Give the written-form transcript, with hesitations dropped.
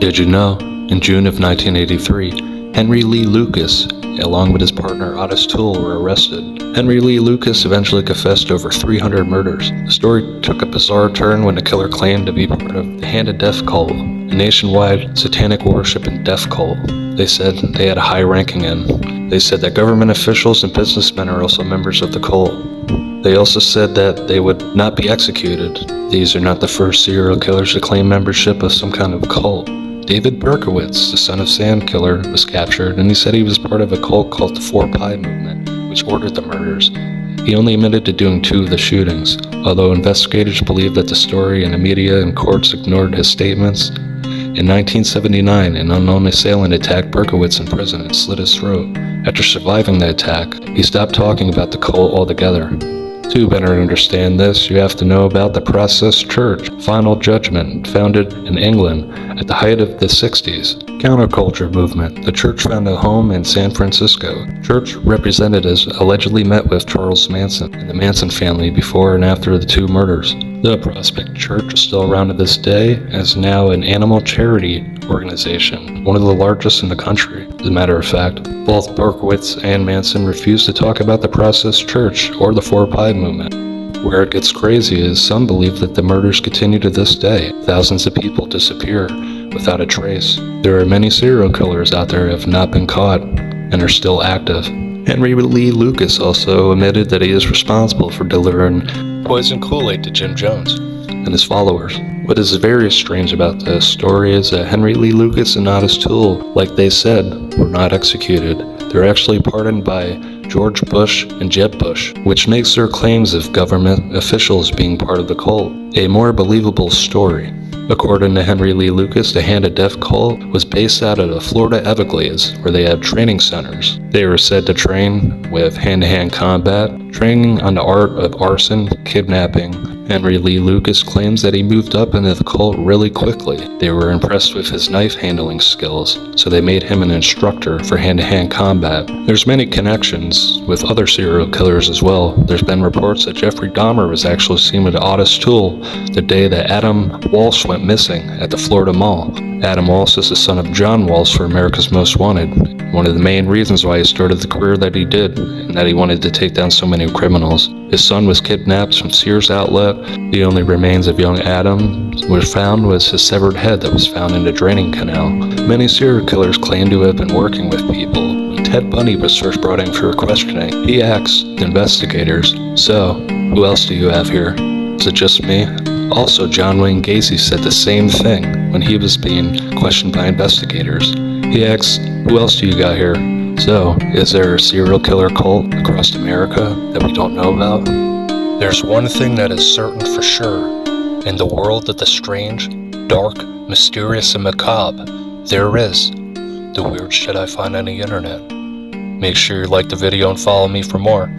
Did you know, in June of 1983, Henry Lee Lucas, along with his partner Otis Toole, were arrested. Henry Lee Lucas eventually confessed to over 300 murders. The story took a bizarre turn when the killer claimed to be part of the Hand of Death cult, a nationwide satanic worship and death cult. They said they had a high ranking in. They said that government officials and businessmen are also members of the cult. They also said that they would not be executed. These are not the first serial killers to claim membership of some kind of cult. David Berkowitz, the son of Sam killer, was captured, and he said he was part of a cult called the 4 Pi movement, which ordered the murders. He only admitted to doing 2 of the shootings, although investigators believe that the story and the media and courts ignored his statements. In 1979, an unknown assailant attacked Berkowitz in prison and slit his throat. After surviving the attack, he stopped talking about the cult altogether. To better understand this, you have to know about the Process Church, Final Judgment, founded in England at the height of the 60s. Counterculture movement. The church found a home in San Francisco. Church representatives allegedly met with Charles Manson and the Manson family before and after the 2 murders. The Prospect Church is still around to this day and is now an animal charity organization, one of the largest in the country. As a matter of fact, both Berkowitz and Manson refused to talk about the Process Church or the 4 Pi movement. Where it gets crazy is some believe that the murders continue to this day. Thousands of people disappear without a trace. There are many serial killers out there who have not been caught and are still active. Henry Lee Lucas also admitted that he is responsible for delivering poison Kool-Aid to Jim Jones and his followers. What is very strange about this story is that Henry Lee Lucas and Otis Toole, like they said, were not executed. They're actually pardoned by George Bush and Jeb Bush, which makes their claims of government officials being part of the cult a more believable story. According to Henry Lee Lucas, the Hand of Death cult was based out of the Florida Everglades, where they have training centers. They were said to train with hand-to-hand combat, training on the art of arson, kidnapping. Henry Lee Lucas claims that he moved up into the cult really quickly. They were impressed with his knife handling skills, so they made him an instructor for hand-to-hand combat. There's many connections with other serial killers as well. There's been reports that Jeffrey Dahmer was actually seen with Otis Toole the day that Adam Walsh went missing at the Florida Mall. Adam Walsh is the son of John Walsh for America's Most Wanted, one of the main reasons why he started the career that he did, and that he wanted to take down so many criminals. His son was kidnapped from Sears outlet. The only remains of young Adam was found was his severed head that was found in the draining canal. Many serial killers claim to have been working with people. When Ted Bundy was first brought in for questioning, he asked the investigators, "So, who else do you have here? Is it just me?" Also, John Wayne Gacy said the same thing when he was being questioned by investigators. He asked, "Who else do you got here? So, is there a serial killer cult across America that we don't know about?" There's one thing that is certain for sure. In the world of the strange, dark, mysterious, and macabre, there is the weird shit I find on the internet. Make sure you like the video and follow me for more.